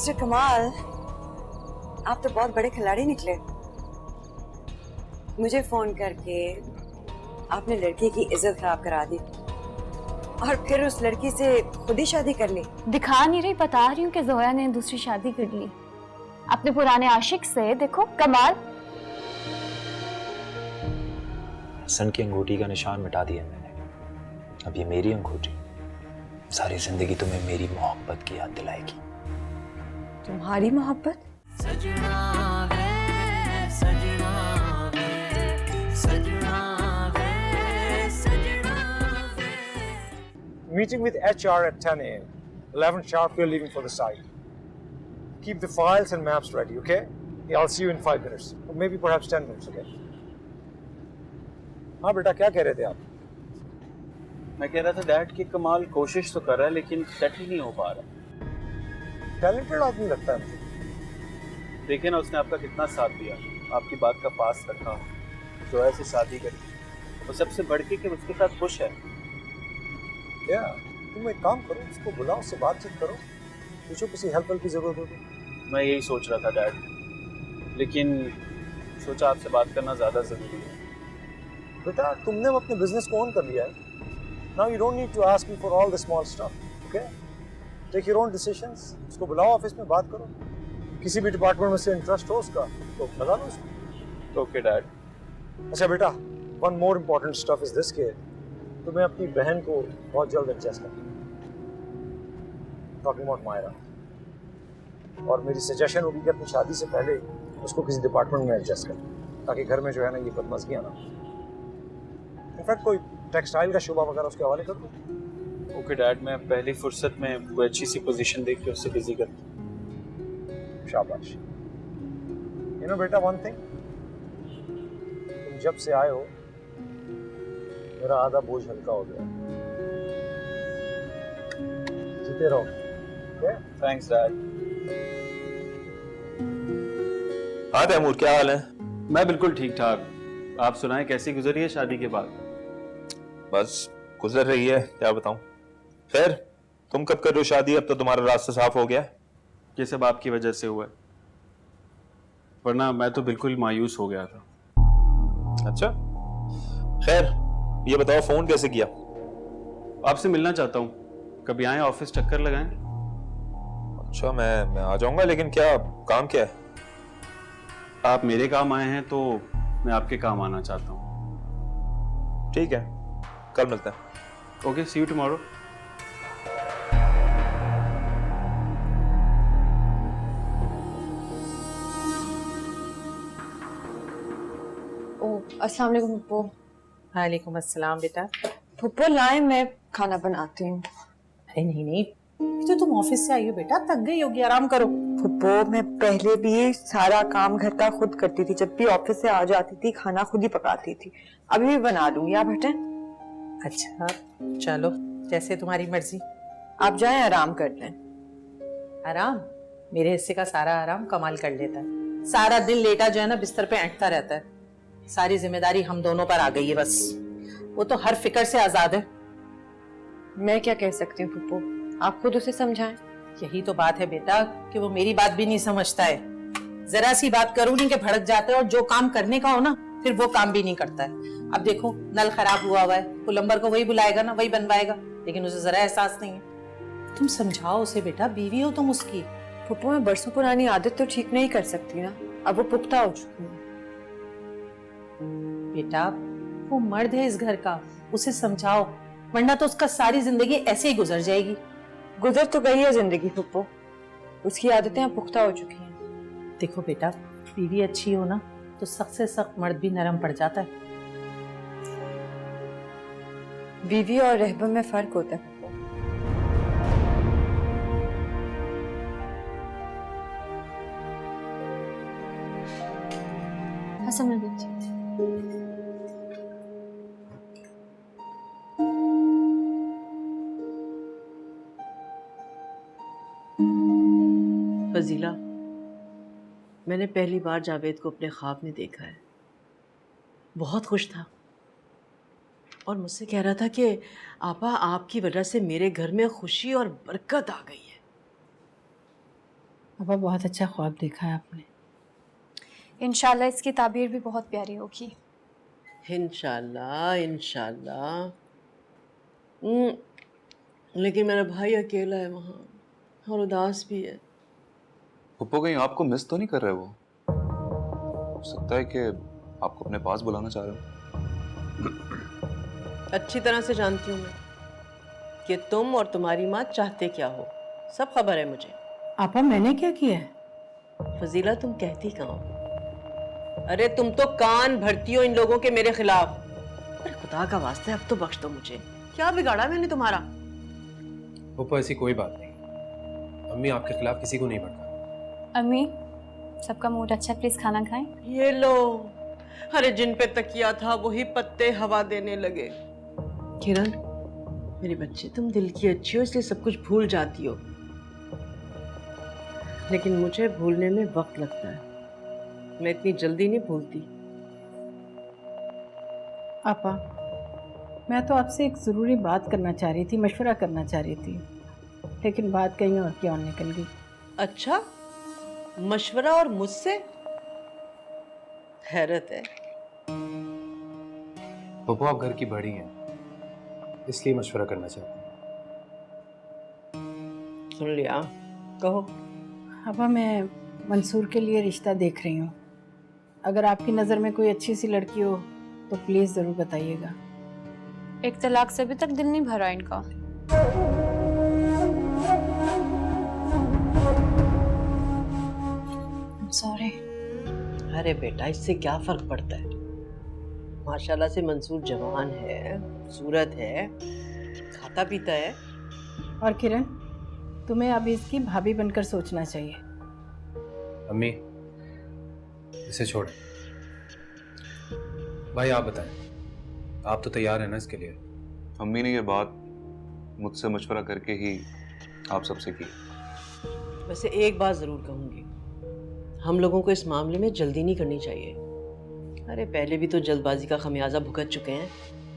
Mister कमाल, आप तो बहुत बड़े खिलाड़ी निकले। मुझे फोन करके आपने लड़की की इज्जत खराब करा दी और फिर उस लड़की से खुद ही शादी कर ली। दिखा नहीं रही, बता रही हूँ कि जोया ने दूसरी शादी कर ली अपने पुराने आशिक से। देखो कमाल। हसन की अंगूठी का निशान मिटा दिया मैंने, अब ये मेरी अंगूठी सारी जिंदगी तुम्हें मेरी मोहब्बत की याद दिलाएगी। तुम्हारी मोहब्बत? Meeting with HR at 10 a.m. 11 sharp, we're leaving for the site. Keep the files and maps ready, okay? Yeah, I'll see you in 5 minutes. Or maybe perhaps 10 minutes, okay? हाँ बेटा, क्या कह रहे थे आप? मैं कह रहा था डैड कि कमाल कोशिश तो कर रहा है लेकिन सेट ही नहीं हो पा रहा। टैलेंटेड आदमी लगता है मुझे। देखिए ना, उसने आपका कितना साथ दिया, आपकी बात का पास रखा, जोया से शादी करी, और सबसे बढ़ के कि उसके साथ खुश है। या तुम एक काम करो, उसको बुलाओ, उससे बातचीत करो, पूछो किसी हेल्प की जरूरत हो तो। मैं यही सोच रहा था डैड, लेकिन सोचा आपसे बात करना ज्यादा जरूरी है। बेटा, तुमने अपने बिजनेस को ऑन कर लिया है। Now you don't need to ask me for all the small stuff, okay? Take your own decisions. उसको बुलाओ ऑफिस में, बात करो। किसी भी डिपार्टमेंट में से इंटरेस्ट हो उसका तो लगा लो उसको। Okay dad. अच्छा बेटा, one more important stuff is this कि तुम्हें अपनी बहन को बहुत जल्द एडजस्ट करना। Talking about Myra. और मेरी सजेशन होगी कि अपनी शादी से पहले उसको किसी डिपार्टमेंट में एडजस्ट कर, ताकि घर में जो है ना ये बदमज़गी आना। इनफैक्ट कोई टेक्सटाइल का शोबा वगैरह उसके हवाले कर दो। ओके डैड, मैं पहली फुर्सत में कोई अच्छी सी पोजीशन देख के उससे बिजी कर दूँ। शाबाश। यू नो बेटा, वन थिंग, तुम जब से आए हो मेरा आधा बोझ हल्का हो गया। जीते रहो। ओके? Thanks dad. हाँ तैमूर, क्या हाल है? मैं बिल्कुल ठीक ठाक। आप सुनाएं, कैसी गुजरी है शादी के बाद? बस गुजर रही है, क्या बताऊं। खैर, तुम कब कर रहे हो शादी? अब तो तुम्हारा रास्ता साफ हो गया। ये सब आपकी वजह से हुआ है, वरना मैं तो बिल्कुल मायूस हो गया था। अच्छा, खैर ये बताओ फोन कैसे किया? आपसे मिलना चाहता हूँ, कभी आए ऑफिस, चक्कर लगाएं। अच्छा, मैं आ जाऊंगा, लेकिन क्या काम क्या है? आप मेरे काम आए हैं तो मैं आपके काम आना चाहता हूँ। ठीक है, कल मिलते हैं। Okay, see you tomorrow. अस्सलाम वालेकुम फुप्पो। वालेकुम अस्सलाम बेटा। फुप्पो लाए, मैं खाना बनाती हूँ। अरे नहीं नहीं, तो तुम ऑफिस से आई हो बेटा, थक गई होगी, आराम करो। फुप्पो, मैं पहले भी सारा काम घर का खुद करती थी, जब भी ऑफिस से आ जाती थी खाना खुद ही पकाती थी। अभी भी बना दूंगी, आप हटें। अच्छा चलो, जैसे तुम्हारी मर्जी। आप जाएं, आराम कर लें। आराम? मेरे हिस्से का सारा आराम कमाल कर लेता है। सारा दिन लेटा जो है ना बिस्तर पे ऐंठता रहता है। सारी जिम्मेदारी हम दोनों पर आ गई है बस। वो तो हर फिक्र से आजाद है। मैं क्या कह सकती हूँ फुप्पो, आप खुद उसे समझाएं। यही तो बात है बेटा कि वो मेरी बात भी नहीं समझता है। जरा सी बात करूं नहीं कि भड़क जाता है, और जो काम करने का हो ना फिर वो काम भी नहीं करता है। अब देखो, नल खराब हुआ है, प्लम्बर को वही बुलाएगा ना, वही बनवाएगा, लेकिन उसे जरा एहसास नहीं है। तुम समझाओ उसे बेटा, बीवी हो तुम उसकी। फुप्पो, मैं बरसों पुरानी आदत तो ठीक नहीं कर सकती ना, अब वो पुख्ता हो चुकी है। बेटा वो मर्द है इस घर का, उसे समझाओ, वरना तो उसका सारी जिंदगी ऐसे ही गुजर जाएगी। गुजर तो गई है जिंदगी फुप्पो, उसकी आदतें अब पुख्ता हो चुकी हैं। देखो बेटा, बीवी अच्छी हो ना तो सख्त से सख्त मर्द भी नरम पड़ जाता है। बीवी और रहबर में फर्क होता है। हसन बेटी, फजीला, मैंने पहली बार जावेद को अपने ख्वाब में देखा है। बहुत खुश था और मुझसे कह रहा था कि आपा, आपकी वजह से मेरे घर में खुशी और बरकत आ गई है। पापा बहुत अच्छा ख्वाब देखा है आपने। इंशाल्लाह इसकी ताबीर भी बहुत प्यारी होगी। इंशाल्लाह इंशाल्लाह। लेकिन मेरा भाई अकेला है वहाँ और उदास भी है। पप्पू कहीं आपको मिस तो नहीं कर रहे वो? हो सकता है कि आपको अपने पास बुलाना चाह रहे हो। अच्छी तरह से जानती हूँ मैं कि तुम और तुम्हारी माँ चाहते क्या हो, सब खबर है मुझे। आपा मैंने क्या किया है? फजीला तुम कहती कहाँ हो? अरे तुम तो कान भरती हो इन लोगों के मेरे खिलाफ। अरे खुदा का वास्ते अब तो बख्श दो मुझे, क्या बिगाड़ा मैंने तुम्हारा? पप्पू ऐसी कोई बात नहीं, अम्मी आपके खिलाफ किसी को नहीं भड़का। अम्मी सबका मूड अच्छा, प्लीज खाना खाएं। ये लो, अरे जिन पे तकिया था वही पत्ते हवा देने लगे। किरण मेरे बच्चे, तुम दिल की अच्छी हो इसलिए सब कुछ भूल जाती हो, लेकिन मुझे भूलने में वक्त लगता है, मैं इतनी जल्दी नहीं भूलती। आपा मैं तो आपसे एक ज़रूरी बात करना चाह रही थी, मशवरा करना चाह रही थी, लेकिन बात कहीं और की और निकल गई। अच्छा, मशवरा और मुझसे? हैरत है। पप्पू आप घर की बड़ी हैं, इसलिए मशवरा करना चाहते हैं। सुन लिया, कहो। आपा मैं मंसूर के लिए रिश्ता देख रही हूँ, अगर आपकी नज़र में कोई अच्छी सी लड़की हो तो प्लीज़ ज़रूर बताइएगा। एक तलाक से अभी तक दिल नहीं भरा इनका। सॉरी। अरे बेटा इससे क्या फर्क पड़ता है, माशाल्लाह से मंसूर जवान है, खूबसूरत है, खाता पीता है। और किरण तुम्हें अब इसकी भाभी बनकर सोचना चाहिए। अम्मी इसे छोड़ें। भाई आप बताएं, आप तो तैयार हैं ना इसके लिए? अम्मी ने ये बात मुझसे मशवरा करके ही आप सबसे की। वैसे एक बात जरूर कहूंगी, हम लोगों को इस मामले में जल्दी नहीं करनी चाहिए। अरे पहले भी तो जल्दबाजी का खमियाजा भुगत चुके हैं,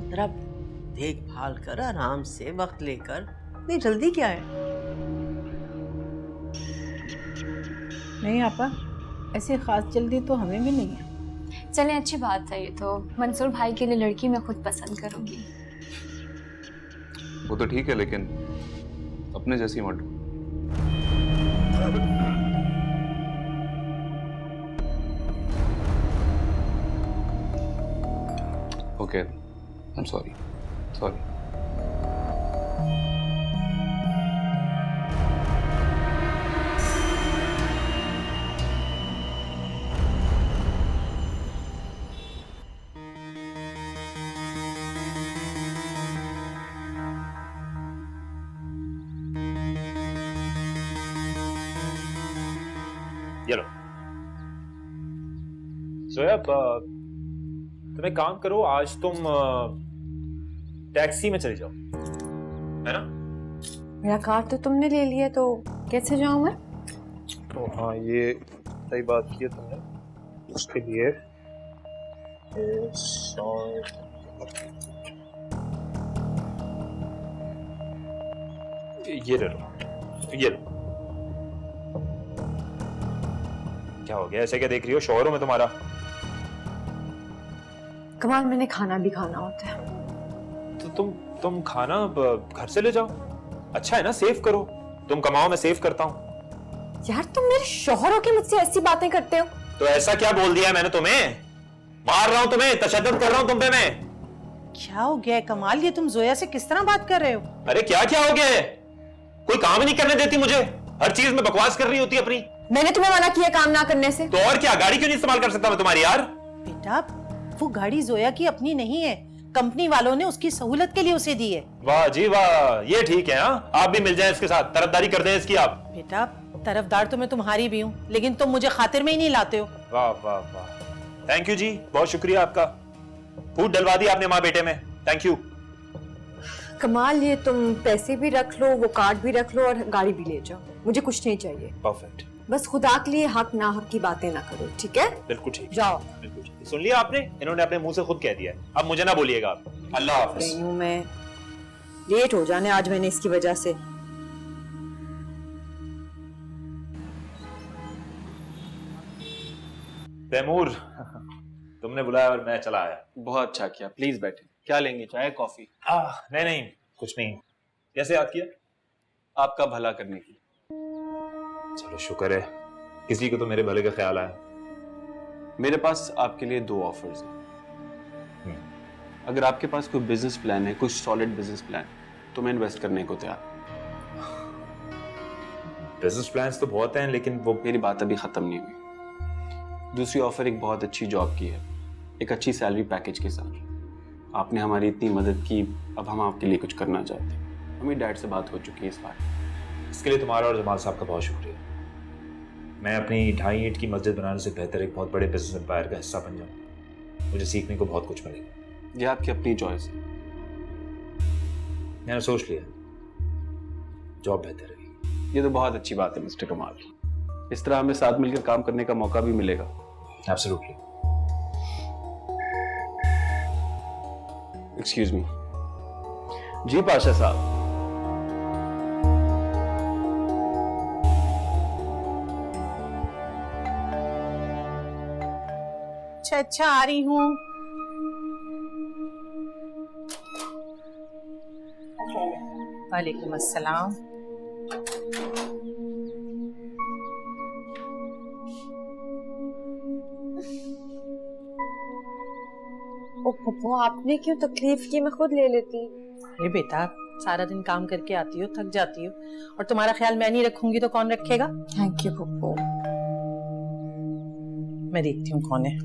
जरा देखभाल कर आराम से वक्त लेकर, इतनी जल्दी क्या है? नहीं आपा, ऐसी खास जल्दी तो हमें भी नहीं है। चलें अच्छी बात है, ये तो मंसूर भाई के लिए लड़की मैं खुद पसंद करूंगी। वो तो ठीक है, लेकिन अपने जैसी मत ढूंढ। Okay, I am sorry. ये लो। जोया तुम एक काम करो, आज तुम टैक्सी में चली जाओ, है ना? मेरा कार तो तुमने ले लिया, तो कैसे जाऊं मैं? तो हाँ, ये सही बात की है तुमने। उसके लिए ये ले लो, ये लो। क्या हो गया, ऐसे क्या देख रही हो? शौहर हूं मैं तुम्हारा। कमाल, मैंने खाना भी खाना होता है। तो तुम खाना घर से ले जाओ, अच्छा है ना? सेव करो, तुम कमाओ मैं सेव करता हूँ। यार तुम मेरे शौहर हो के मुझसे ऐसी बातें करते हो? तो ऐसा क्या बोल दिया मैंने तुम्हें? मार रहा हूं तुम्हें, तशद्दुद कर रहा हूं तुम पे मैं? क्या हो गया है कमाल, ये तुम जोया से किस तरह बात कर रहे हो? अरे क्या हो गया है? कोई काम ही नहीं करने देती मुझे, हर चीज में बकवास कर रही होती अपनी। मैंने तुम्हें मना किया काम ना करने से। तो और क्या, गाड़ी क्यों नहीं इस्तेमाल कर सकता मैं तुम्हारी? यार बेटा वो गाड़ी जोया की अपनी नहीं है, कंपनी वालों ने उसकी सहूलत के लिए उसे दी है। वाह जी वाह, ये ठीक है। हाँ, आप भी मिल जाएं इसके साथ, तरफदारी कर दें इसकी आप। बेटा तरफदार तो मैं तुम्हारी भी हूँ, लेकिन तुम मुझे खातिर में ही नहीं लाते हो। वाह वाह वाह, थैंक यू जी, बहुत शुक्रिया आपका। फूट डलवा दी आपने माँ बेटे में, थैंक यू। कमाल, ये तुम पैसे भी रख लो, वो कार्ड भी रख लो और गाड़ी भी ले जाओ, मुझे कुछ नहीं चाहिए। परफेक्ट। बस खुदा के लिए हक ना हक की बातें ना करो, ठीक है? बिल्कुल ठीक, जाओ। बिल्कुल ठीक। सुन लिया आपने, इन्होंने अपने मुंह से खुद कह दिया है, अब मुझे ना बोलिएगा आप। अल्लाह हाफिज। गई हूँ मैं, लेट हो जाने आज मैंने इसकी वजह से। तैमूर, तुमने बुलाया और मैं चला आया। बहुत अच्छा किया, प्लीज बैठे। क्या लेंगे, चाय कॉफी? नहीं नहीं, कुछ नहीं। कैसे याद किया? आपका भला करने की। चलो शुक्र है, किसी को तो मेरे भले का ख्याल आया। मेरे पास आपके लिए 2 ऑफर्स हैं। अगर आपके पास कोई बिजनेस प्लान है, कुछ सॉलिड बिजनेस प्लान, तो मैं इन्वेस्ट करने को तैयार। बिजनेस प्लान्स तो बहुत हैं, लेकिन वो मेरी बात अभी खत्म नहीं हुई। दूसरी ऑफर एक बहुत अच्छी जॉब की है, एक अच्छी सैलरी पैकेज के साथ। आपने हमारी इतनी मदद की, अब हम आपके लिए कुछ करना चाहते हैं। हमें डैड से बात हो चुकी है इस बात। इसके लिए तुम्हारा और जमाल साहब का बहुत शुक्रिया। मैं अपनी 2.5 ईंट की मस्जिद बनाने से बेहतर एक बहुत बड़े बिजनेस एम्पायर का हिस्सा बन जाऊँ। मुझे सीखने को बहुत कुछ मिलेगा। ये आपकी अपनी चॉइस है। मैंने सोच लिया, जॉब बेहतर रहेगी। ये तो बहुत अच्छी बात है मिस्टर कमाल। इस तरह हमें साथ मिलकर काम करने का मौका भी मिलेगा। एब्सोल्युटली। Excuse me. जी पाशा साहब। अच्छा आ रही हूँ। वालेकुम अस्सलाम। ओ पप्पू, आपने क्यों तकलीफ की? मैं खुद ले लेती। अरे बेटा, सारा दिन काम करके आती हो, थक जाती हो, और तुम्हारा ख्याल मैं नहीं रखूंगी तो कौन रखेगा? Thank you Pappu. मैं देखती हूँ कौन है।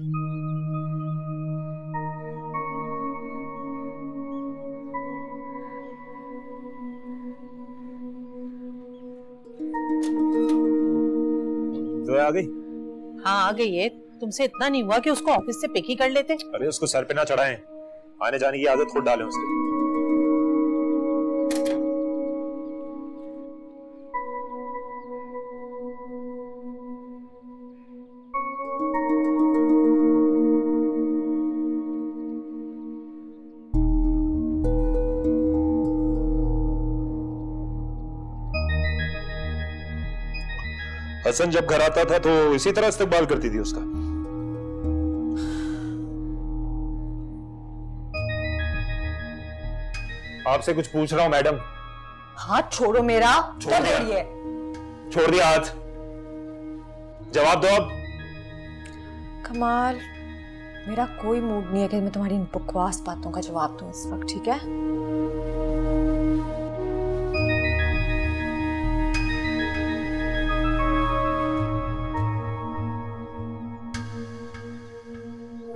जो आ गई? हाँ आ गई है। तुमसे इतना नहीं हुआ कि उसको ऑफिस से पिक ही कर लेते? अरे उसको सर पे ना चढ़ाएं, आने जाने की आदत खुद डालें उसके। हसन जब घर आता था तो इसी तरह इस्तकबाल करती थी उसका। आपसे कुछ पूछ रहा हूं मैडम। हाथ छोड़ो मेरा। छोड़ दिया। रही है? छोड़ दिया हाथ। जवाब दो अब। कमाल, मेरा कोई मूड नहीं है कि मैं तुम्हारी इन बकवास बातों का जवाब दूं इस वक्त, ठीक है?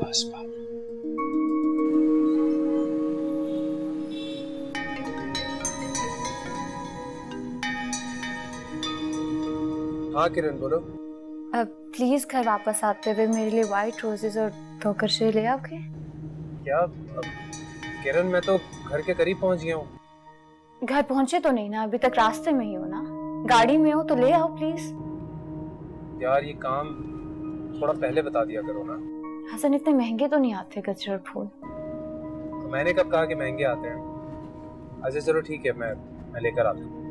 बस बात। हाँ किरण बोलो। प्लीज घर वापस आते हुए मेरे लिए व्हाइट रोजेस और ठोकर ले आओगे? क्या किरण, मैं तो घर के करीब पहुंच गया हूँ। घर पहुंचे तो नहीं ना, अभी तक रास्ते में ही हो ना। गाड़ी में हो तो ले आओ प्लीज। यार ये काम थोड़ा पहले बता दिया करो ना। हसन, इतने महंगे तो नहीं आते गजरे और फूल। तो मैंने कब कहा कि महंगे आते हैं? अच्छा चलो ठीक है, मैं लेकर आता हूँ।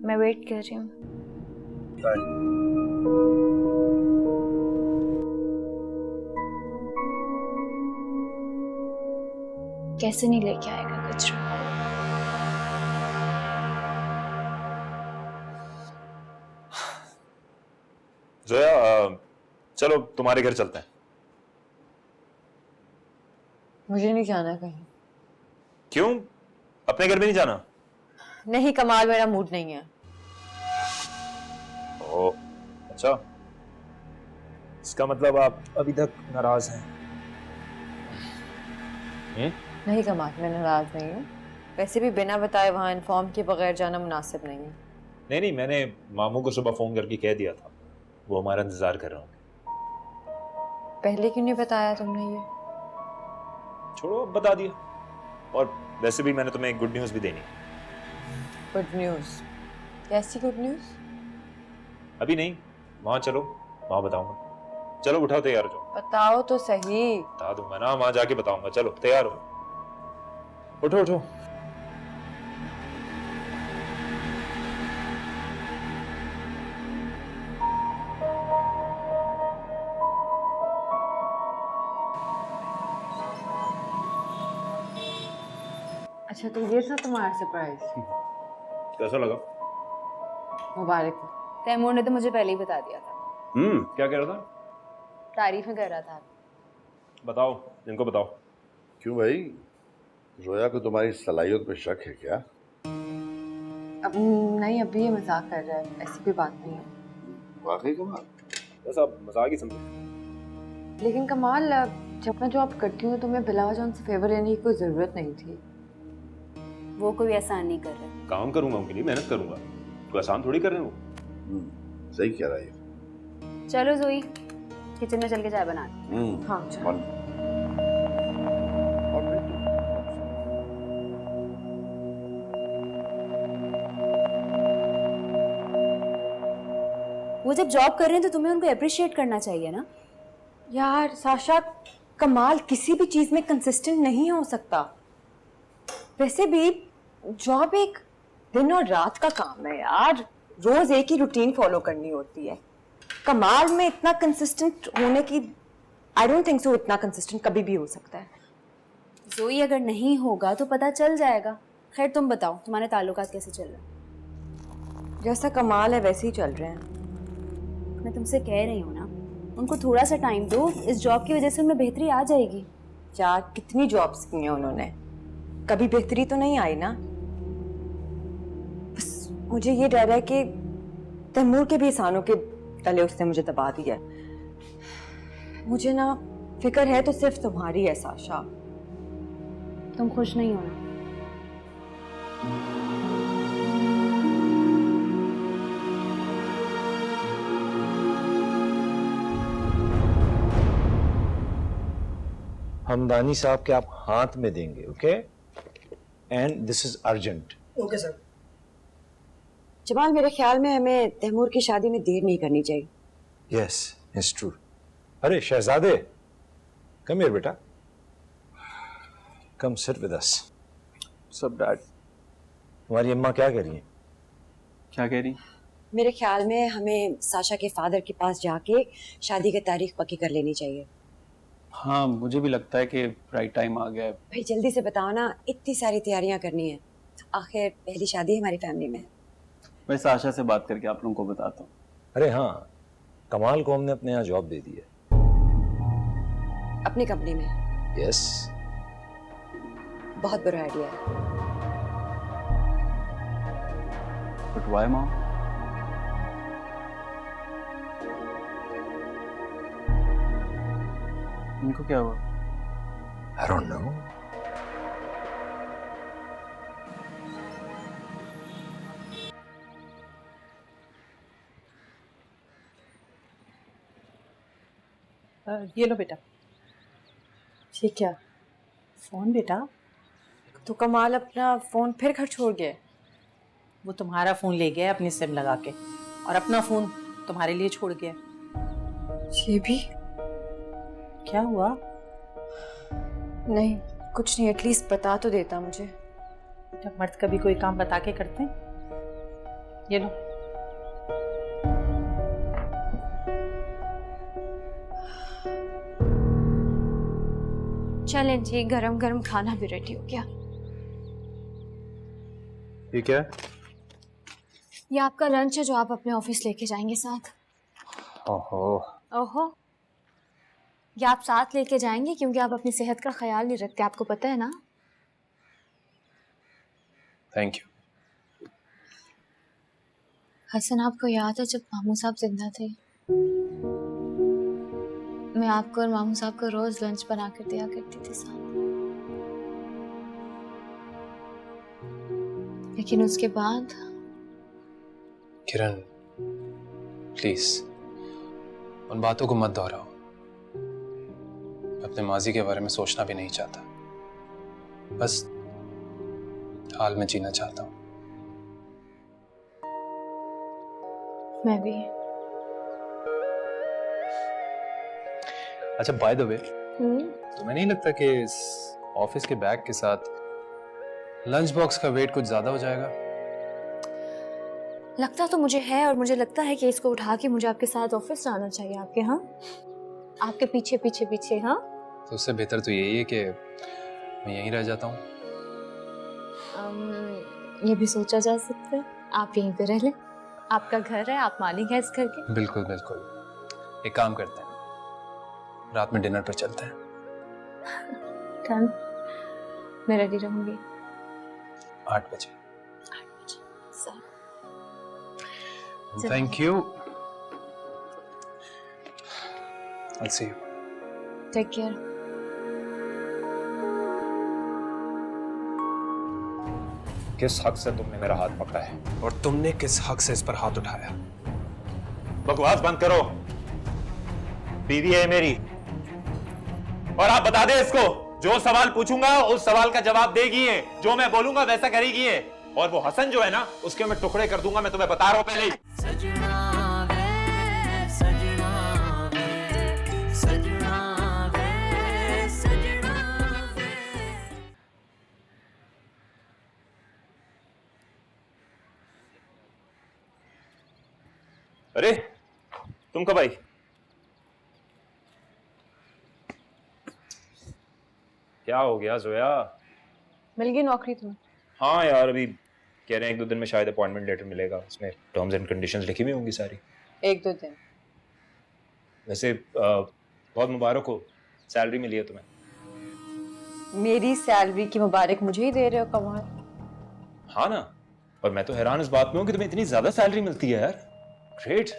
मैं वेट कर रही हूँ। कैसे नहीं लेके आएगा गजरा? जोया, चलो तुम्हारे घर चलते हैं। मुझे नहीं जाना कहीं। क्यों? अपने घर में नहीं जाना? नहीं कमाल, मेरा मूड नहीं है। ओह अच्छा, इसका मतलब आप अभी तक नाराज हैं? नहीं कमाल, मैं नाराज नहीं हूँ। वैसे भी बिना बताए वहाँ इन्फॉर्म के बगैर जाना मुनासिब नहीं है। नहीं, मैंने मामू को सुबह फोन करके कह दिया था, वो हमारा इंतजार कर रहा हूँ। पहले क्यों नहीं बताया तुमने ये? छोड़ो, अब बता दिया। और वैसे भी मैंने तुम्हें एक गुड न्यूज़ भी देनी है। Good news? कैसी गुड न्यूज़? अभी नहीं, वहाँ चलो, वहाँ बताऊंगा। चलो उठाओ, तैयार हो जाओ। बताओ तो सही। बता दूंगा ना, वहाँ जाके बताऊंगा। चलो तैयार हो, उठो उठो। अच्छा तो ये था तुम्हारा सरप्राइज। कैसा लगा? मुबारक हो। तैमूर ने तो मुझे पहले ही बता दिया था, क्या कह रहा था? तारीफें कर रहा था। बताओ, इनको बताओ। क्यों भाई, जोया को तुम्हारी सलाहियत पे शक है क्या? अब नहीं, अभी ये मजाक कर रहा है, ऐसी कोई बात नहीं है। वाकई कमाल। बस आप मजाक ही समझो। लेकिन कमाल, जब मैं जॉब करती हूँ तो मैं बिलावजह उनसे फेवर लेने की कोई ज़रूरत नहीं थी। वो कोई एहसान नहीं कर रहा। काम करूंगा उनके लिए, मेहनत करूंगा, कोई आसान थोड़ी कर रहे हो। सही कह रहा है ये। चलो जोई, किचन में चल के चाय बना दे। हाँ और फिर वो जब जॉब कर रहे हैं तो तुम्हें उनको अप्रिशिएट करना चाहिए ना। यार साशा, कमाल किसी भी चीज़ में कंसिस्टेंट नहीं हो सकता। वैसे भी जॉब एक दिन और रात का काम है यार, रोज एक ही रूटीन फॉलो करनी होती है। कमाल में इतना कंसिस्टेंट होने की, आई डोंट थिंक सो इतना कंसिस्टेंट कभी भी हो सकता है। जोई अगर नहीं होगा तो पता चल जाएगा। खैर तुम बताओ, तुम्हारे ताल्लुकात कैसे चल रहे हैं? जैसा कमाल है वैसे ही चल रहे हैं। मैं तुमसे कह रही हूँ ना, उनको थोड़ा सा टाइम दो, इस जॉब की वजह से उनमें बेहतरी आ जाएगी। यार कितनी जॉब्स की हैं उन्होंने, कभी बेहतरी तो नहीं आई ना। बस मुझे ये डर है कि तैमूर के भी एहसानों के तले उसने मुझे दबा दिया है। मुझे ना फिक्र है तो सिर्फ तुम्हारी है साशा। तुम खुश नहीं हो ना? हमदानी साहब के आप हाथ में देंगे, okay? And this is urgent. Okay sir. Jamal, मेरे ख्याल में हमें तैमूर की शादी में देर नहीं करनी चाहिए। Yes, it's true. अरे शहजादे, कम हियर बेटा, कम सिट विद अस। सब डैड। तुम्हारी अम्मा क्या कह रही हैं? क्या कह रही? मेरे ख्याल में हमें साशा के फादर के पास जाके शादी की तारीख पक्की कर लेनी चाहिए। हाँ, मुझे भी लगता है कि राइट टाइम आ गया है। भाई जल्दी से बताओ ना, इतनी सारी तैयारियां करनी है। आखिर पहली शादी हमारी फैमिली में है। मैं साशा से बात करके आप लोगों को बताता हूँ। अरे हाँ, कमाल को हमने अपने यहाँ जॉब दे दी है। अपनी कंपनी में? यस। बहुत बुरा आइडिया है। But why mom? इनको क्या हुआ? I don't know. ये लो बेटा। ये क्या? फोन बेटा। तो कमाल अपना फोन फिर घर छोड़ गया? वो तुम्हारा फोन ले गया अपनी सिम लगा के, और अपना फोन तुम्हारे लिए छोड़ गया। ये भी? क्या हुआ? नहीं कुछ नहीं, एटलीस्ट बता तो देता मुझे। बेटा, मर्द कभी कोई काम बता के करते हैं? ये लो। चलें जी, गरम गरम खाना भी रेडी हो गया। ये क्या है? ये आपका लंच है जो आप अपने ऑफिस लेके जाएंगे साथ। ओहो। ओहो, ये आप साथ लेके जाएंगे क्योंकि आप अपनी सेहत का ख्याल नहीं रखते, आपको पता है ना। Thank you. हसन, आपको याद है जब मामू साहब जिंदा थे, मैं आपको और मामू साहब को रोज लंच बना कर दिया करती थी साथ। लेकिन उसके बाद किरण, प्लीज उन बातों को मत दोहराओ। अपने माजी के बारे में सोचना भी नहीं चाहता, बस हाल में जीना चाहता हूँ। मैं भी। अच्छा, बाय द वे, तुम्हें नहीं लगता कि इस ऑफिस के बैग के साथ लंच बॉक्स का वेट कुछ ज्यादा हो जाएगा? लगता तो मुझे है, और मुझे लगता है कि इसको उठा के मुझे आपके साथ ऑफिस आना चाहिए आपके। हाँ, आपके पीछे पीछे पीछे। हाँ, तो उससे बेहतर तो यही है कि मैं यहीं रह जाता हूँ। ये भी सोचा जा सकता है आप यहीं पे रह लें। आपका घर है, आप मालिक हैं इस घर के। बिल्कुल बिल्कुल। एक काम करते हैं, रात में डिनर पर चलते हैं। डन, मैं रेडी रहूंगी। 8 बजे। 8 बजे। Sir thank you. I'll see you. Take care. किस हक से तुमने मेरा हाथ पकड़ा है? और तुमने किस हक से इस पर हाथ उठाया? बकवास बंद करो। बीवी है मेरी, और आप बता दे इसको, जो सवाल पूछूंगा उस सवाल का जवाब देगी है, जो मैं बोलूंगा वैसा करेगी है। और वो हसन जो है ना, उसके मैं टुकड़े कर दूंगा, मैं तुम्हें बता रहा हूं पहले ही। अरे तुम कब आई? क्या हो गया जोया? मिल गई नौकरी तुम्हें? हाँ यार, अभी कह रहे हैं 1-2 दिन में शायद अपॉइंटमेंट लेटर मिलेगा, उसमें टर्म्स एंड कंडीशंस लिखी हुई होंगी सारी। 1-2 दिन? वैसे बहुत मुबारक हो, सैलरी मिली है तुम्हें। मेरी सैलरी की मुबारक मुझे ही दे रहे हो कमाल। हाँ ना, और मैं तो हैरान इस बात में हूँ कि तुम्हें इतनी ज्यादा सैलरी मिलती है यार। ग्रेट।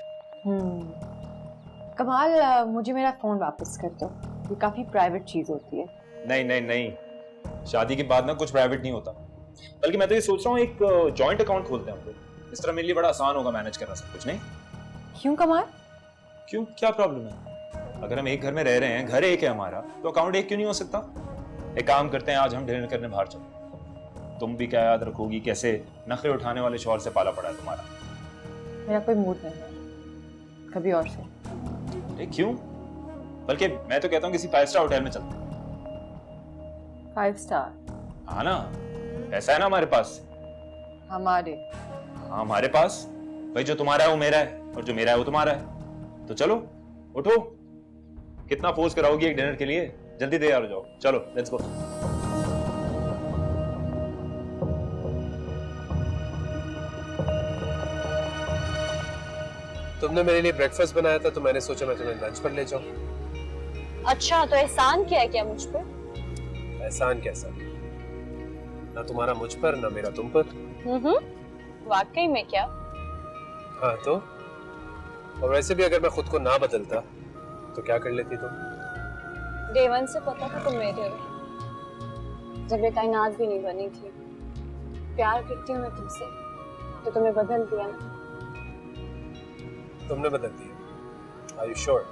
कमाल, मुझे मेरा फोन वापस कर दो, ये काफी प्राइवेट चीज होती है। नहीं नहीं नहीं, शादी के बाद ना कुछ प्राइवेट नहीं होता। बल्कि मैं तो ये सोच रहा हूँ एक जॉइंट अकाउंट खोलते हैं हम लोग, इस तरह मेरे लिए बड़ा आसान होगा मैनेज करना सब कुछ। नहीं क्यों कमाल? क्यों, क्या प्रॉब्लम है? अगर हम एक घर में रह रहे हैं, घर एक है हमारा, तो अकाउंट एक क्यों नहीं हो सकता? एक काम करते हैं, आज हम डिनर करने बाहर चलो। तुम भी क्या याद रखोगी कैसे नखरे उठाने वाले शौहर से पाला पड़ा है तुम्हारा। मेरा कोई मूड नहीं है, कभी और से। अरे क्यों? बल्कि मैं तो कहता हूँ किसी 5 स्टार होटल में चलते हैं। 5 स्टार? हाँ ना, पैसा है ना हमारे पास। हमारे? हाँ हमारे पास। भाई जो तुम्हारा है वो मेरा है, और जो मेरा है वो तुम्हारा है। तो चलो उठो, कितना फोर्स कराओगी एक डिनर के लिए? जल्दी तैयार हो जाओ, चलो लेट्स गो। तुमने मेरे लिए ब्रेकफास्ट बनाया था, तो मैंने सोचा मैं तुम्हें लंच पर ले जाऊं। अच्छा, तो एहसान किया है क्या मुझ पे? एहसान कैसा? ना तुम्हारा मुझ पर, ना मेरा तुम पर। वाकई में क्या? हाँ तो? और वैसे भी अगर मैं खुद को ना बदलता तो क्या कर लेती तुम? Day 1 से पता था तुम मेरे हो। जब ये कायनात भी नहीं बनी थी, प्यार करती हूँ मैं तुमसे, तो तुम्हें बदल दिया ना। तुमने बदल दिया? Are you sure?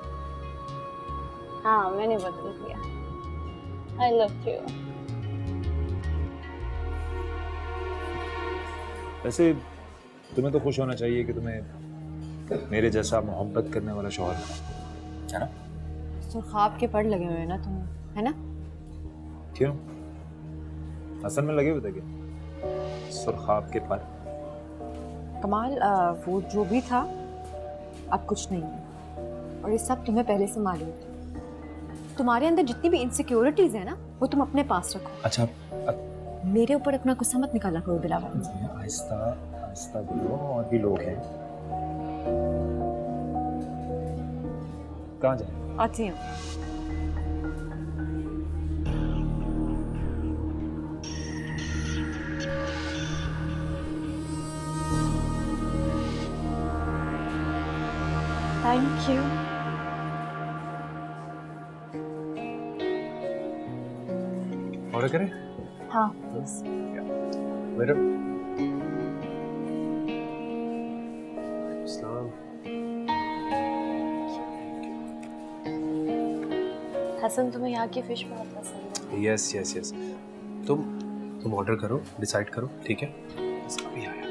हाँ, मैंने बदल दिया। I love you. वैसे तुम्हें तो खुश होना चाहिए कि तुम्हें मेरे जैसा मोहब्बत करने वाला शौहर मिला, है ना? सुर्खाब के पड़ लगे हुए हैं ना तुम्हें, है ना? क्यों, असल में लगे हुए थे क्या सुर्खाब के पर? कमाल, वो जो भी था अब कुछ नहीं है, और ये सब तुम्हें पहले से मालूम था। तुम्हारे अंदर जितनी भी इनसिक्योरिटीज है ना, वो तुम अपने पास रखो। अच्छा, मेरे ऊपर अपना गुस्सा मत निकाला करो दिलावर। आहिस्ता आहिस्ता बोलो, और भी लोग हैं। कहाँ जाए? आती हूँ। Thank you. ऑर्डर करें? हाँ, वेटर। सलाम। हसन, तुम्हें यहाँ की फिश बहुत पसंद है। Yes yes yes. तुम ऑर्डर करो, डिसाइड करो, ठीक है? बस अभी आया।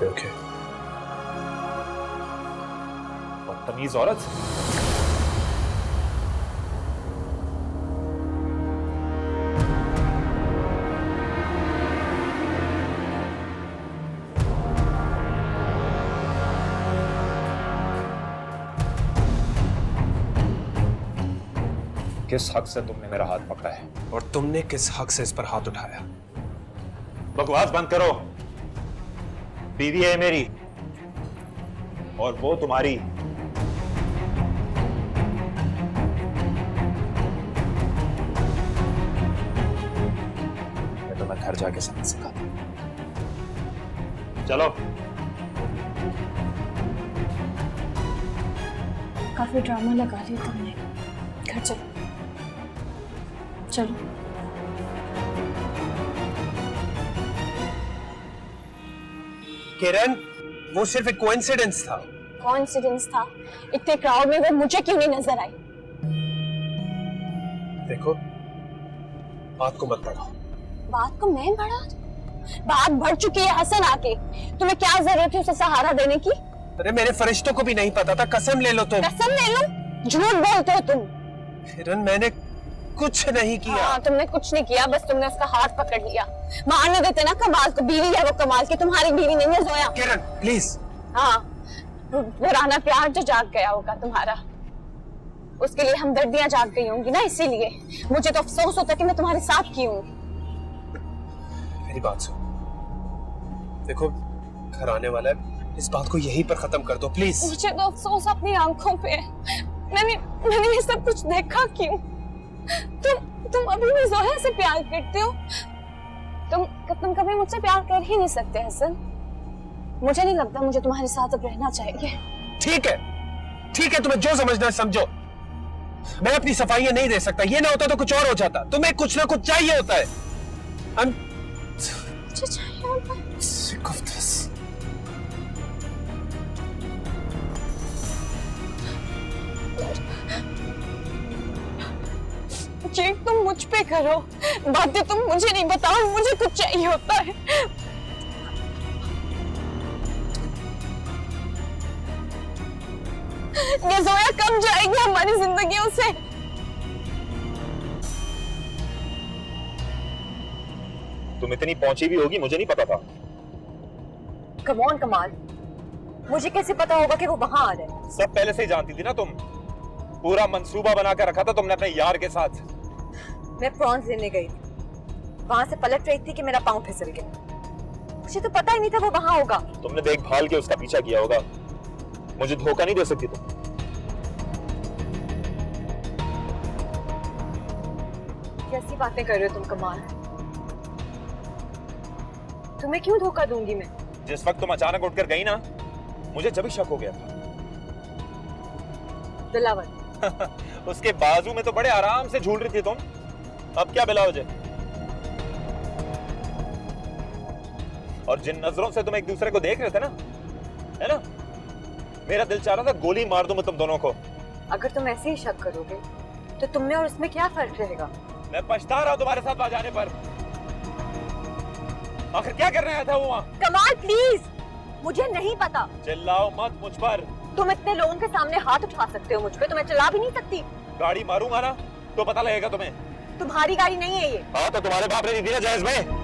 ओके बदतमीज औरत। किस हक से तुमने मेरा हाथ पकड़ा है? और तुमने किस हक से इस पर हाथ उठाया? बकवास बंद करो। बीवी है मेरी और वो तुम्हारी। मैं तुम्हें घर जाके समझ सिखाता हूं। चलो। काफी ड्रामा लगा लिया तुमने। घर चलो। चलो। किरण, वो सिर्फ एक कोइंसिडेंस था। कॉन्फिडेंस था? इतने क्राउड में वो मुझे क्यों नहीं नजर आई? देखो, बात को मत बढ़ाओ। बात को मैं बढ़ा दूं? बात बढ़ चुकी है हसन आके। तुम्हें क्या जरूरत है उसे सहारा देने की? अरे मेरे फरिश्तों को भी नहीं पता था। कसम ले लो तुम। कसम ले लो? झूठ बोलते हो तुम। किरण, मैंने कुछ नहीं किया। हाँ, तुमने कुछ नहीं किया, बस तुमने उसका हाथ पकड़ लिया। मारने देते ना कमाल को। बीवी है वो कमाल की, तुम्हारी बीवी नहीं है जोया। किरण प्लीज। हाँ, पुराना प्यार जो जाग गया होगा तुम्हारा, उसके लिए हमदर्दियां जाग गई होंगी ना, इसीलिए मुझे तो अफसोस होता कि मैं तुम्हारे साथ की हूँ। मेरी बात सुन। देखो, घर आने वाला है, इस बात को यहीं पर खत्म कर दो प्लीज। मुझे तो अफसोस अपनी आंखों पे है। मैंने ये सब कुछ देखा क्यों? तुम अभी भी जोया से प्यार करते हो? तुम कभी मुझसे प्यार कर ही नहीं सकते हसन। मुझे नहीं लगता मुझे तुम्हारे साथ अब रहना चाहिए। ठीक है, तुम्हें जो समझना है समझो। मैं अपनी सफाइयां नहीं दे सकता। ये ना होता तो कुछ और हो जाता। तुम्हें कुछ ना कुछ चाहिए होता है। मुझे चाहिए होता है। Sick of this. चेक तुम मुझ पे करो, बातें तुम मुझे नहीं बताओ। मुझे कुछ चाहिए होता है। ये जोया कब जाएगी हमारी जिंदगियों से? तुम इतनी पहुंची भी होगी, मुझे नहीं पता था। कम ऑन कमाल, मुझे कैसे पता होगा कि वो वहां आ रहे हैं? सब पहले से ही जानती थी ना तुम। पूरा मंसूबा बना कर रखा था तुमने अपने यार के साथ। मैं प्रॉन्स लेने गई थी, वहां से पलट रही थी कि मेरा पाँव फिसल गया। मुझे तो पता ही नहीं था वो वहां होगा। तुमने देखभाल के उसका पीछा किया होगा। मुझे धोखा नहीं दे सकती तुम। कैसी बातें कर रहे हो तुम कमाल? तुम्हें क्यों धोखा दूंगी मैं? जिस वक्त तुम अचानक उठकर गई ना, मुझे जब शक हो गया था। दिलावर उसके बाजू में तो बड़े आराम से झूल रही थी तुम। अब क्या बिलावज है? और जिन नजरों से तुम एक दूसरे को देख रहे थे ना, है ना, मेरा दिल चाह रहा था गोली मार दूं मैं तुम दोनों को। अगर तुम ऐसे ही शक करोगे तो तुम में और उसमें क्या फर्क रहेगा? मैं पछता रहा हूं तुम्हारे साथ वहां जाने पर। आखिर क्या करने आया था वो वहां? कमाल प्लीज, मुझे नहीं पता। चिल्लाओ मत मुझ पर। तुम इतने लोगों के सामने हाथ उठा सकते हो मुझ पे, तो मैं चला भी नहीं सकती। गाड़ी मारूंगा ना तो पता लगेगा तुम्हें। तुम्हारी गाड़ी नहीं है ये। हाँ तो तुम्हारे बाप ने दी थी ना जहेज में।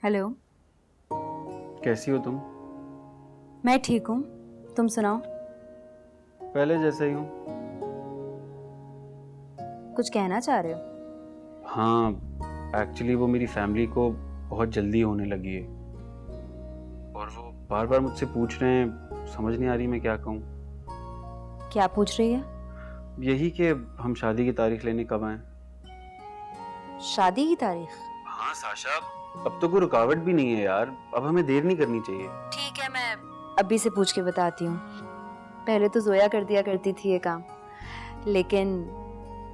हेलो, कैसी हो तुम? मैं ठीक हूँ, तुम सुनाओ। पहले जैसा ही हूँ। कुछ कहना चाह रहे हो? हाँ, एक्चुअली वो मेरी फैमिली को बहुत जल्दी होने लगी है और वो बार बार मुझसे पूछ रहे हैं। समझ नहीं आ रही मैं क्या कहूँ। क्या पूछ रही है? यही कि हम शादी की तारीख लेने कब आए। शादी की तारीख? हाँ साशा, अब तो कोई रुकावट भी नहीं है यार। अब हमें देर नहीं करनी चाहिए। ठीक है, मैं अभी से पूछ के बताती हूँ। पहले तो जोया कर दिया करती थी ये काम, लेकिन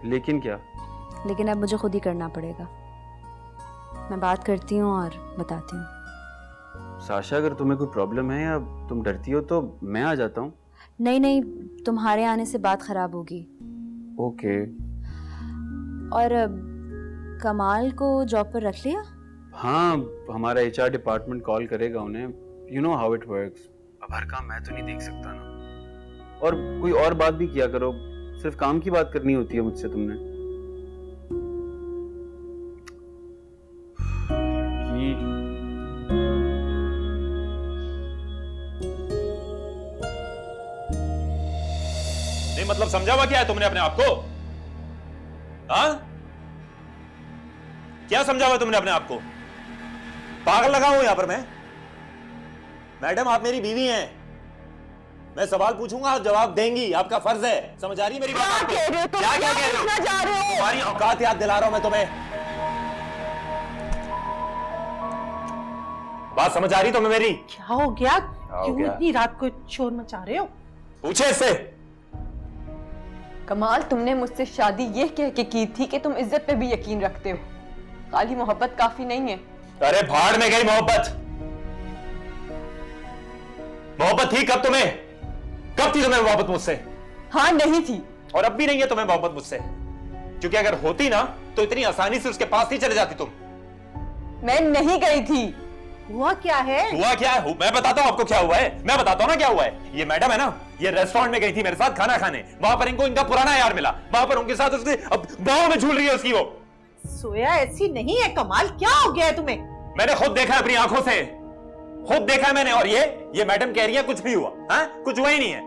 लेकिन क्या? लेकिन अब मुझे खुद ही करना पड़ेगा। मैं बात करती हूँ और बताती हूँ। साशा, अगर तुम्हें कोई प्रॉब्लम है या तुम डरती हो तो मैं आ जाता हूँ। नहीं नहीं, तुम्हारे आने से बात खराब होगी। ओके। और कमाल को जॉब पर रख लिया? हाँ, हमारा HR डिपार्टमेंट कॉल करेगा उन्हें। You know how it works. अब हर काम मैं तो नहीं देख सकता ना। और कोई और बात भी किया करो, सिर्फ काम की बात करनी होती है मुझसे तुमने। नहीं मतलब समझा हुआ क्या है तुमने अपने आप को? हाँ, क्या समझा हुआ तुमने अपने आप को? पागल लगा हूं यहां पर मैं? मैडम, आप मेरी बीवी हैं। मैं सवाल पूछूंगा, आप जवाब देंगी, आपका फर्ज है। समझ आ रही मेरी बात आपको? क्या क्या कह रहे हो? तुम्हारी औकात याद दिला रहा हूं मैं तुम्हें। बात समझ आ रही तुम्हें मेरी? क्या हो गया? क्यों इतनी रात को शोर मचा रहे हो? पूछे इससे। कमाल, तुमने मुझसे शादी ये कह के की थी कि तुम इज्जत पे भी यकीन रखते हो, खाली मोहब्बत काफी नहीं है। अरे भाड़ में गई मोहब्बत। मोहब्बत थी कब तुम्हें? कब थी तुम्हें मोहब्बत मुझसे? हाँ, नहीं थी। और अब भी नहीं है तुम्हें मोहब्बत मुझसे, क्योंकि अगर होती ना तो इतनी आसानी से उसके पास नहीं चले जाती तुम। मैं नहीं गई थी। हुआ क्या है? हुआ क्या है? मैं बताता हूँ आपको क्या हुआ है। मैं बताता हूँ ना क्या हुआ है। ये मैडम है ना, ये रेस्टोरेंट में गई थी मेरे साथ खाना खाने। वहां पर इनको इनका पुराना यार मिला, वहां पर उनके साथ उसके अब गाँव में झूल रही है उसकी वो। सोया ऐसी नहीं है कमाल, क्या हो गया है तुम्हें? मैंने खुद देखा है अपनी आंखों से, खुद देखा है मैंने। और ये मैडम कह रही है कुछ नहीं हुआ। हाँ, कुछ हुआ ही नहीं है।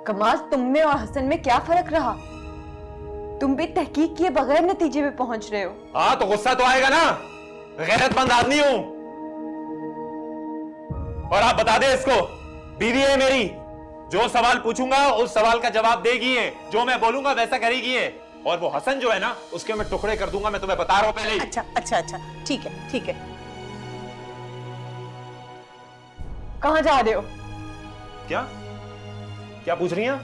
कमाल, तुम में और हसन में क्या फर्क रहा? तुम भी तहकीक किए बगैर नतीजे पे पहुंच रहे हो। हाँ, तो गुस्सा तो आएगा ना, गैरतमंद आदमी हूं। और आप बता दे इसको, बीवी है मेरी, जो सवाल पूछूंगा उस सवाल का जवाब देगी है, जो मैं बोलूंगा वैसा करेगी है। और वो हसन जो है ना, उसके मैं टुकड़े कर दूंगा, मैं तुम्हें बता रहा हूं पहले ही। अच्छा अच्छा अच्छा, ठीक है ठीक है। कहां जा रहे हो? क्या क्या पूछ रही हैं?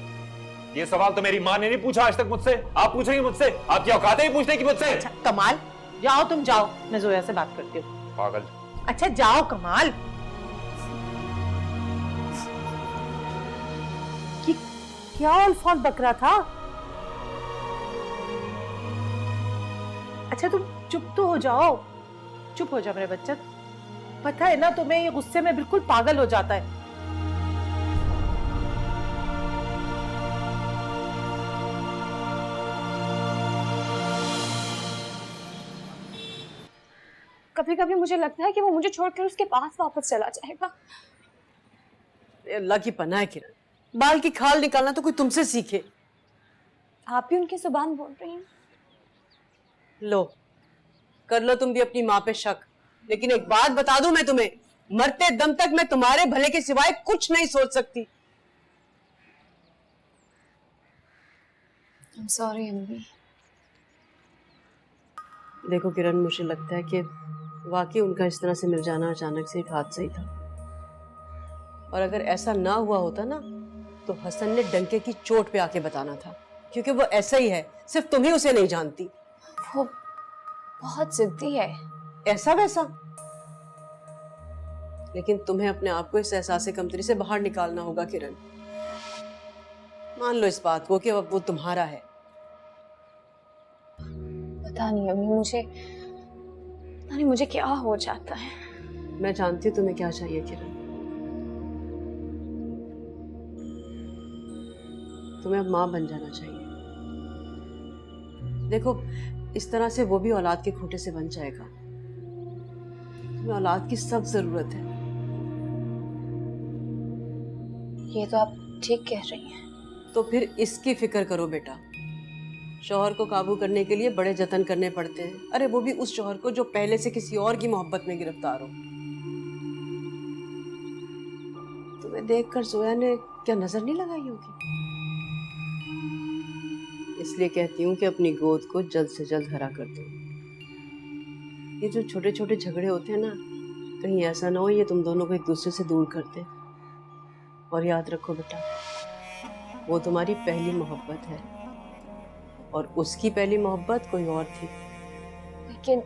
ये सवाल तो मेरी माँ ने नहीं पूछा आज तक मुझसे, आप पूछ रही हैं मुझसे। आपकी औकात है पूछने की मुझसे? अच्छा कमाल, जाओ तुम जाओ, मैं जोया से बात करती हूँ। पागल। अच्छा जाओ कमाल। क्या अल्फाज बक रहा था? अच्छा तुम चुप तो हो जाओ, चुप हो जाओ मेरे बच्चा। पता है ना तुम्हें, ये गुस्से में बिल्कुल पागल हो जाता है। कभी कभी मुझे लगता है कि वो मुझे छोड़कर उसके पास वापस चला जाएगा। अल्लाह की पनाह है किरण, बाल की खाल निकालना तो कोई तुमसे सीखे। आप भी उनकी जुबान बोल रही हैं। लो कर लो तुम भी अपनी माँ पे शक, लेकिन एक बात बता दूं मैं तुम्हें, मरते दम तक मैं तुम्हारे भले के सिवाय कुछ नहीं सोच सकती। I'm sorry, अम्मी। देखो किरण, मुझे लगता है कि वाकई उनका इस तरह से मिल जाना अचानक से एक हादसा ही था। और अगर ऐसा ना हुआ होता ना, तो हसन ने डंके की चोट पे आके बताना था, क्योंकि वो ऐसा ही है, सिर्फ तुम ही उसे नहीं जानती। वो बहुत जिद्दी है। ऐसा वैसा, लेकिन तुम्हें अपने आप को इस एहसास कमतरी से बाहर निकालना होगा किरण। मान लो इस बात को कि अब वो तुम्हारा है। पता नहीं अम्मी, मुझे क्या हो जाता है। मैं जानती हूँ तुम्हें क्या चाहिए किरण। तुम्हें अब माँ बन जाना चाहिए। देखो इस तरह से वो भी औलाद के खूंटे से बन जाएगा। तुम्हें औलाद की सख्त जरूरत है। ये तो आप ठीक कह रही हैं। तो फिर इसकी फिक्र करो बेटा। शौहर को काबू करने के लिए बड़े जतन करने पड़ते हैं। अरे वो भी उस शौहर को जो पहले से किसी और की मोहब्बत में गिरफ्तार हो। तुम्हें देखकर जोया ने क्या नजर नहीं लगाई होगी? इसलिए कहती हूँ कि अपनी गोद को जल्द से जल्द हरा कर दो। ये जो छोटे छोटे झगड़े होते हैं ना, कहीं ऐसा ना हो ये तुम दोनों को एक दूसरे से दूर कर दे। और याद रखो बेटा, वो तुम्हारी पहली मोहब्बत है और उसकी पहली मोहब्बत कोई और थी। लेकिन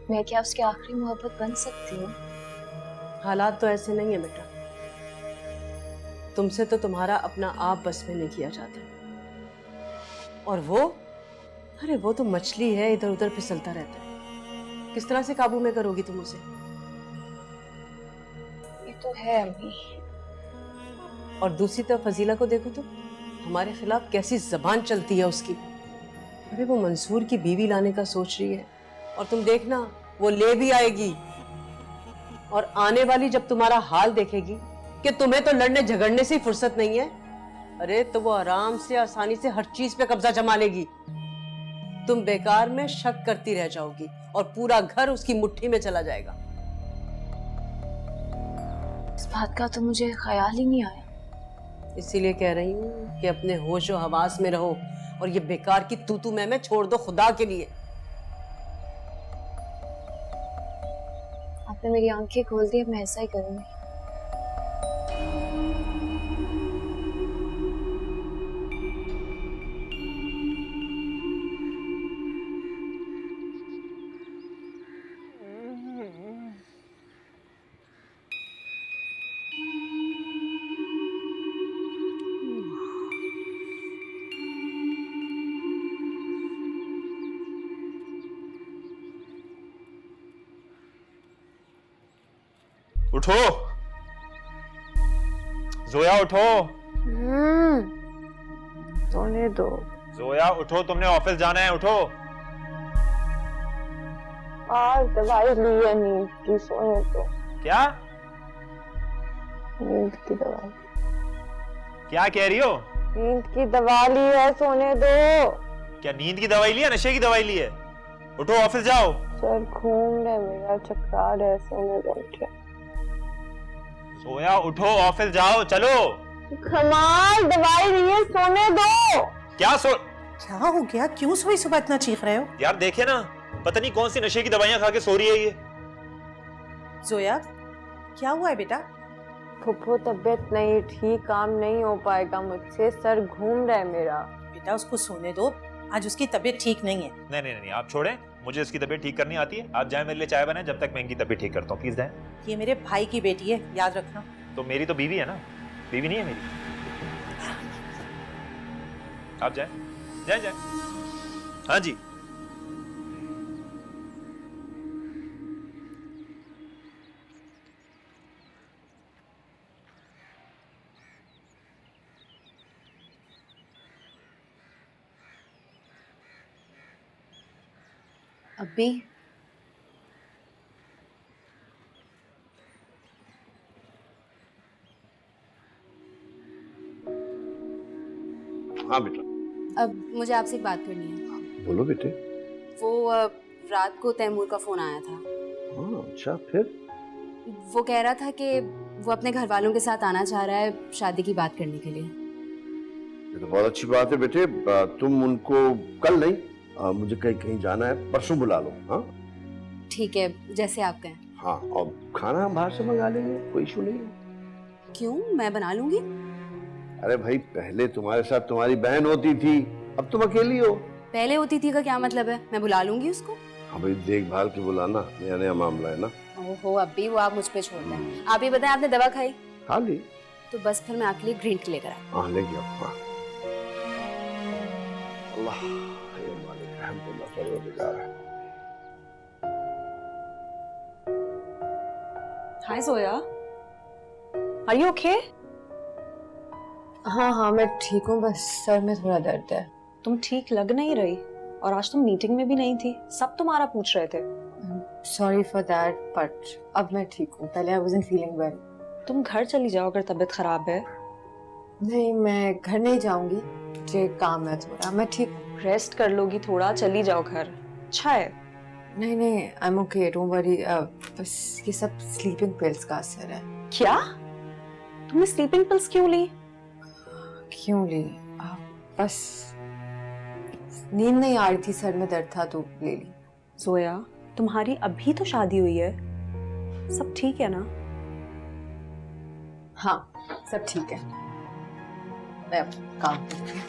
मैं क्या उसकी आखिरी मोहब्बत बन सकती हूँ? हालात तो ऐसे नहीं है बेटा, तुमसे तो तुम्हारा अपना आप बस में नहीं किया जाता। और वो, अरे वो तो मछली है, इधर उधर फिसलता रहता है। किस तरह से काबू में करोगी तुम उसे? ये तो है अम्मी। और दूसरी तरफ फजीला को देखो तो, हमारे खिलाफ कैसी जबान चलती है उसकी। अरे वो मंसूर की बीवी लाने का सोच रही है, और तुम देखना वो ले भी आएगी। और आने वाली जब तुम्हारा हाल देखेगी कि तुम्हें तो लड़ने झगड़ने से ही फुर्सत नहीं है, अरे तो वो आराम से आसानी से हर चीज पे कब्जा जमा लेगी। तुम बेकार में शक करती रह जाओगी और पूरा घर उसकी मुट्ठी में चला जाएगा। इस बात का तो मुझे ख्याल ही नहीं आया। इसीलिए कह रही हूँ कि अपने होश और हवास में रहो और ये बेकार की तू मैं छोड़ दो खुदा के लिए। आपने मेरी आंखें खोल दी, अब मैं ऐसा ही करूंगी। उठो जोया, उठो। सोने दो। जोया उठो, तुमने ऑफिस जाना है, उठो। आज दवाई ली है नींद की, सोने दो। क्या? नींद की दवाई। क्या कह रही हो? नींद की दवा ली है, सोने दो। क्या नींद की दवाई ली है, नशे की दवाई ली है? उठो, ऑफिस जाओ। सर घूम रहा है मेरा, चक्कर है, सोने दो। जोया उठो, ऑफिस जाओ, चलो। कमाल दवाई ली है, सोने दो। क्या क्या हो गया? क्यों सोई सुबह इतना चीख रहे हो? यार देखे ना, पता नहीं कौन सी नशे की दवाइयां खा के सो रही है ये। जोया, क्या हुआ है बेटा? फुफ्फो तबीयत नहीं ठीक, काम नहीं हो पाएगा मुझसे, सर घूम रहा है मेरा। बेटा उसको सोने दो, आज उसकी तबीयत ठीक नहीं है। नहीं नहीं नहीं, आप छोड़ें, मुझे इसकी तबीयत ठीक करनी आती है। आप जाएं मेरे लिए चाय बनाएं, जब तक मैं इनकी तबीयत ठीक करता हूँ। प्लीज जाएं। ये मेरे भाई की बेटी है, याद रखना। तो मेरी तो बीवी है ना, बीवी नहीं है मेरी। आप जाएं, जाएं जाएं। हाँ जी। अभी हाँ बेटा। अब मुझे आपसे एक बात करनी है। बोलो बेटे। वो रात को तैमूर का फोन आया था। हाँ अच्छा, फिर? वो कह रहा था कि वो अपने घर वालों के साथ आना चाह रहा है शादी की बात करने के लिए। ये तो बहुत अच्छी बात है बेटे। तुम उनको कल नहीं, मुझे कहीं कहीं जाना है, परसों बुला लो। हाँ ठीक है, जैसे आप कहें। हाँ, और खाना हम बाहर से मंगा लेंगे, कोई इशू नहीं है। क्यों, मैं बना लूंगी। अरे भाई, पहले तुम्हारे साथ तुम्हारी बहन होती थी, अब तुम अकेली हो। पहले होती थी का क्या मतलब है? मैं बुला लूंगी उसको। हाँ भाई, देखभाल के बुलाना, नया नया मामला है ना। ओहो, अभी वो आप मुझ पे छोड़ दें। आप ही बताएं, आपने दवा खाई? हाँ ली। तो बस फिर मैं आपके लिए ग्रीन टी लेकर आई। हाँ लेके आओ। हाँ अल्लाह मालिक रहमतुल्लाह परवरदिगार। हाय जोया, आर यू ओके? हाँ हाँ मैं ठीक हूँ, बस सर में थोड़ा दर्द है। तुम ठीक लग नहीं रही, और आज तुम मीटिंग में भी नहीं थी, सब तुम्हारा पूछ रहे थे। सॉरी फॉर दैट, बट अब मैं ठीक हूँ। पहले आई वाज़न्ट फीलिंग वेल। तुम घर चली जाओ अगर तबीयत खराब है। नहीं, मैं घर नहीं जाऊंगी, मुझे काम है थोड़ा, मैं ठीक। रेस्ट कर लोगी थोड़ा, चली जाओ घर, अच्छा है। नहीं नहीं, I am okay, don't worry. बस ये सब स्लीपिंग पिल्स का असर है। क्या? तुमने स्लीपिंग पिल्स क्यों ली? क्यों ली? बस नींद नहीं आ रही थी, सर में दर्द था तो ले ली। जोया, तुम्हारी अभी तो शादी हुई है, सब ठीक है ना? हाँ सब ठीक है, मैं अब काम करती हूँ।